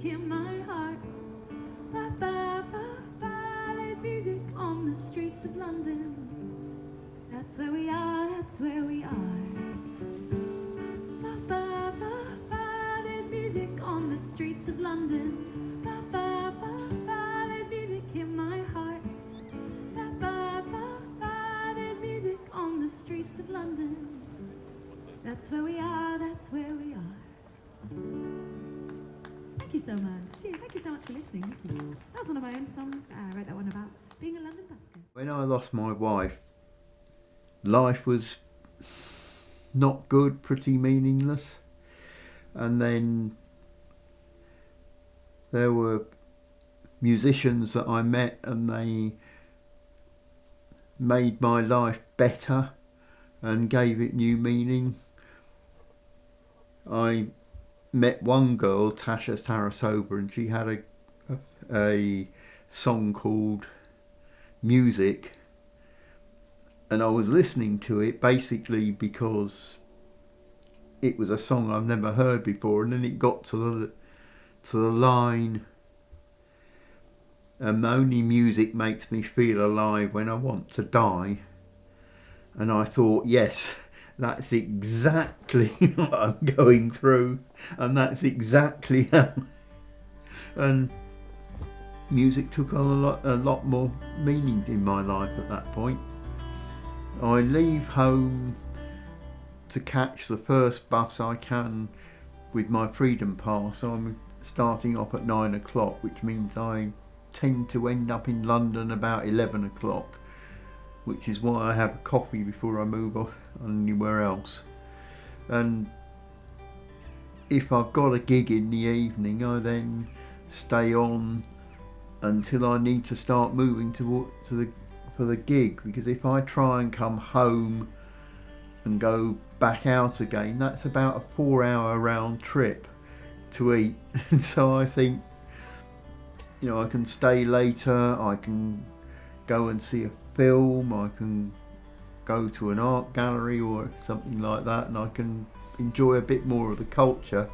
in my heart. Ba, ba, ba, ba. There's music on the streets of London. That's where we are, that's where we are. Ba, ba, ba, ba. There's music on the streets of London. Ba, ba, ba, ba. There's music in my heart. Ba, ba, ba, ba. There's music on the streets of London. That's where we are, that's where we are. Thank you so much. Cheers, thank you so much for listening. Thank you. That was one of my own songs. I wrote that one about being a London busker. When I lost my wife, life was not good, pretty meaningless. And then there were musicians that I met and they made my life better and gave it new meaning. I met one girl, Tasha Sarasova, and she had a song called Music, and I was listening to it basically because it was a song I've never heard before, and then it got to the line, only music makes me feel alive when I want to die. And I thought, yes, that's exactly what I'm going through, and that's exactly how. And music took on a lot more meaning in my life at that point. I leave home to catch the first bus I can with my Freedom Pass. I'm starting off at 9 o'clock, which means I tend to end up in London about 11 o'clock. Which is why I have a coffee before I move on anywhere else. And if I've got a gig in the evening, I then stay on until I need to start moving for the gig. Because if I try and come home and go back out again, that's about a 4-hour round trip to eat. And so I think, I can stay later, I can go and see a film, I can go to an art gallery or something like that, and I can enjoy a bit more of the culture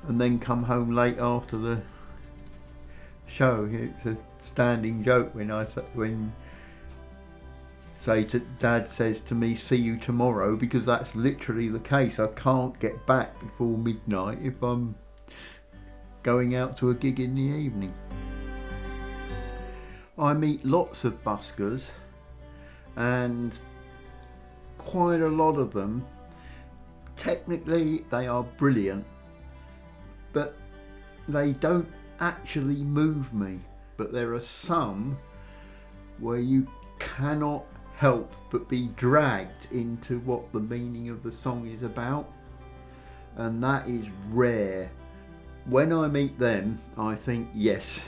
and then come home late after the show. It's a standing joke when Dad says to me, "See you tomorrow," because that's literally the case. I can't get back before midnight if I'm going out to a gig in the evening. I meet lots of buskers, and quite a lot of them, technically they are brilliant, but they don't actually move me. But there are some where you cannot help but be dragged into what the meaning of the song is about, and that is rare. When I meet them, I think, yes,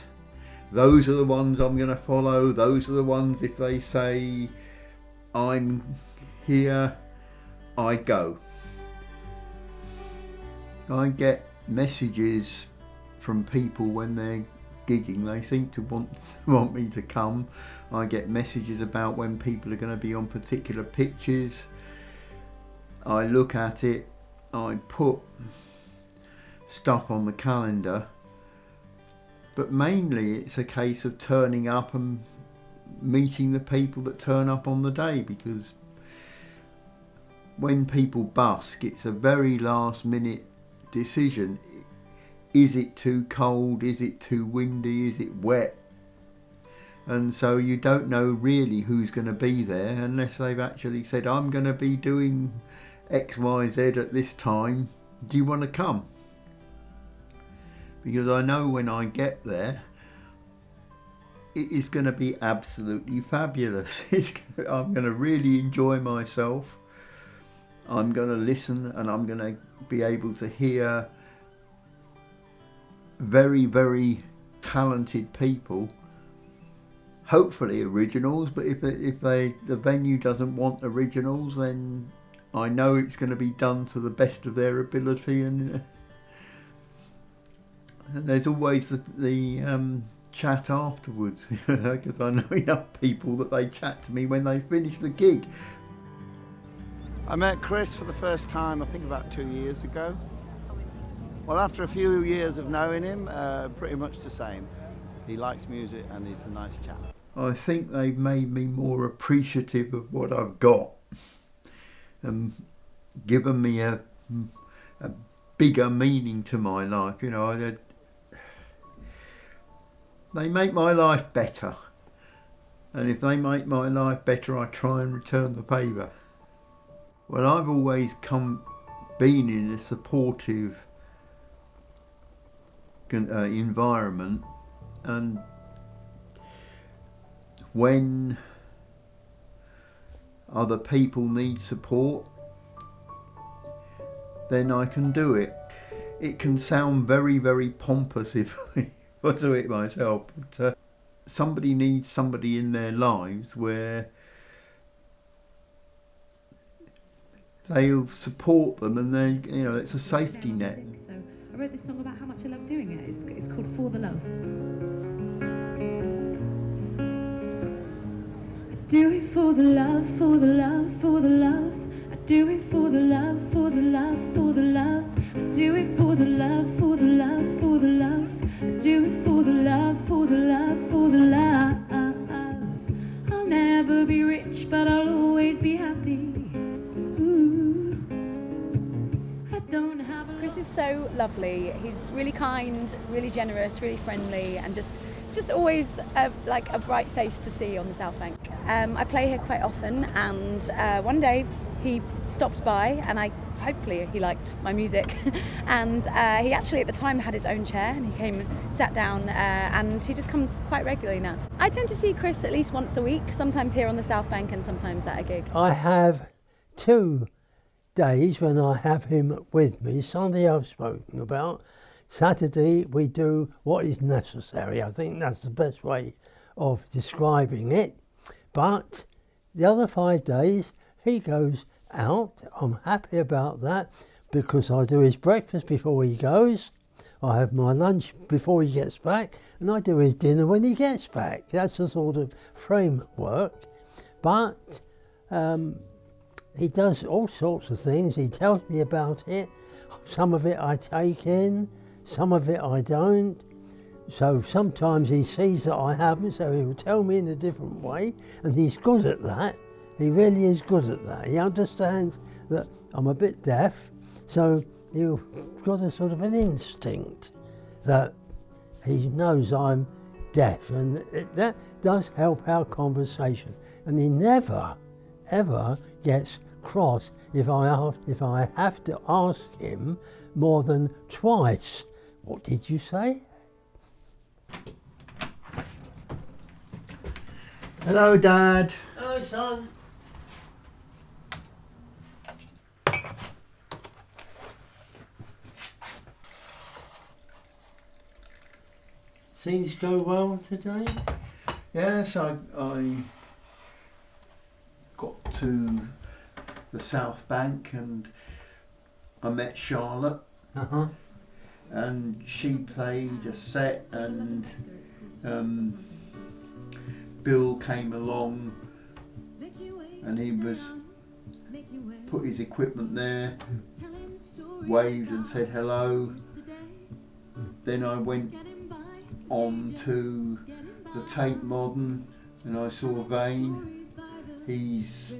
those are the ones I'm going to follow. Those are the ones, if they say I'm here, I go. I get messages from people when they're gigging. They seem to want me to come. I get messages about when people are going to be on particular pictures. I look at it. I put stuff on the calendar. But mainly it's a case of turning up and meeting the people that turn up on the day, because when people busk, it's a very last minute decision. Is it too cold? Is it too windy? Is it wet? And so you don't know really who's going to be there unless they've actually said, I'm going to be doing X, Y, Z at this time. Do you want to come? Because I know when I get there, it is going to be absolutely fabulous. I'm going to really enjoy myself. I'm going to listen, and I'm going to be able to hear very, very talented people. Hopefully originals, but if the venue doesn't want originals, then I know it's going to be done to the best of their ability, and there's always the chat afterwards, because I know enough people that they chat to me when they finish the gig. I met Chris for the first time, I think about 2 years ago. Well, after a few years of knowing him, pretty much the same. He likes music and he's a nice chap. I think they've made me more appreciative of what I've got and given me a bigger meaning to my life. You know, they make my life better, and if they make my life better, I try and return the favour. Well, I've always been in a supportive environment, and when other people need support, then I can do it. It can sound very, very pompous if I do it myself, but somebody needs somebody in their lives where they'll support them, and then, you know, it's a safety net. So I wrote this song about how much I love doing it. It's called For the Love. I do it for the love, for the love, for the love. I do it for the love, for the love, for the love. I do it for the love, for the love, for the love. I do it for the love, for the love, for the love. I'll never be rich, but I'll always be happy. Ooh. I don't have a Chris is so lovely. He's really kind, really generous, really friendly, and it's just always like a bright face to see on the South Bank. I play here quite often, and one day he stopped by, and hopefully he liked my music. And he actually at the time had his own chair, and he came, sat down, and he just comes quite regularly now. I tend to see Chris at least once a week, sometimes here on the South Bank and sometimes at a gig. I have 2 days when I have him with me. Sunday I've spoken about. Saturday we do what is necessary. I think that's the best way of describing it. But the other 5 days he goes out. I'm happy about that because I do his breakfast before he goes. I have my lunch before he gets back, and I do his dinner when he gets back. That's the sort of framework. But he does all sorts of things. He tells me about it. Some of it I take in, some of it I don't. So sometimes he sees that I haven't, so he will tell me in a different way, and he's good at that. He really is good at that. He understands that I'm a bit deaf, so he's got a sort of an instinct that he knows I'm deaf, and that does help our conversation. And he never, ever gets cross if I have to ask him more than twice. What did you say? Hello, Dad. Hello, son. Things go well today? Yes, I got to the South Bank and I met Charlotte. And she played a set, and Bill came along and he put his equipment there, waved and said hello. Then I went on to the Tate Modern and I saw Vane. He's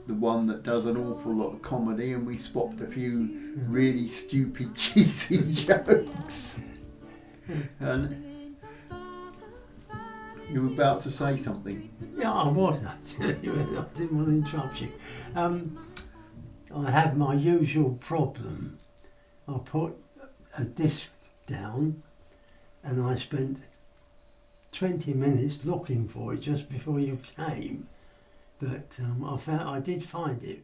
the one that does an awful lot of comedy, and we swapped a few really stupid, cheesy jokes. And you were about to say something. Yeah, I was actually. I didn't want to interrupt you. I have my usual problem. I put a disc down and I spent 20 minutes looking for it just before you came, but I did find it.